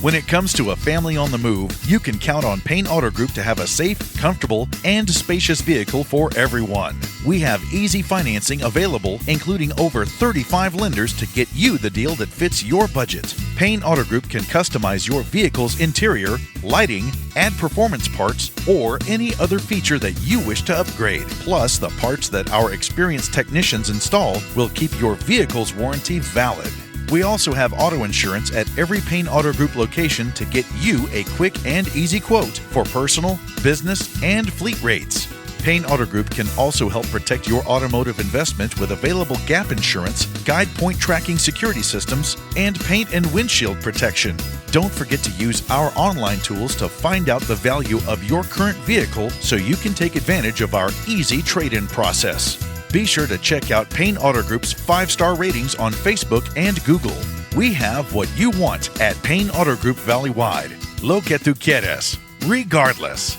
When it comes to a family on the move, you can count on Payne Auto Group to have a safe, comfortable, and spacious vehicle for everyone. We have easy financing available, including over 35 lenders to get you the deal that fits your budget. Payne Auto Group can customize your vehicle's interior, lighting, add performance parts, or any other feature that you wish to upgrade. Plus, the parts that our experienced technicians install will keep your vehicle's warranty valid. We also have auto insurance at every Payne Auto Group location to get you a quick and easy quote for personal, business, and fleet rates. Payne Auto Group can also help protect your automotive investment with available gap insurance, guide point tracking security systems, and paint and windshield protection. Don't forget to use our online tools to find out the value of your current vehicle so you can take advantage of our easy trade-in process. Be sure to check out Payne Auto Group's 5-star ratings on Facebook and Google. We have what you want at Payne Auto Group Valley-wide. Lo que tú quieres, regardless.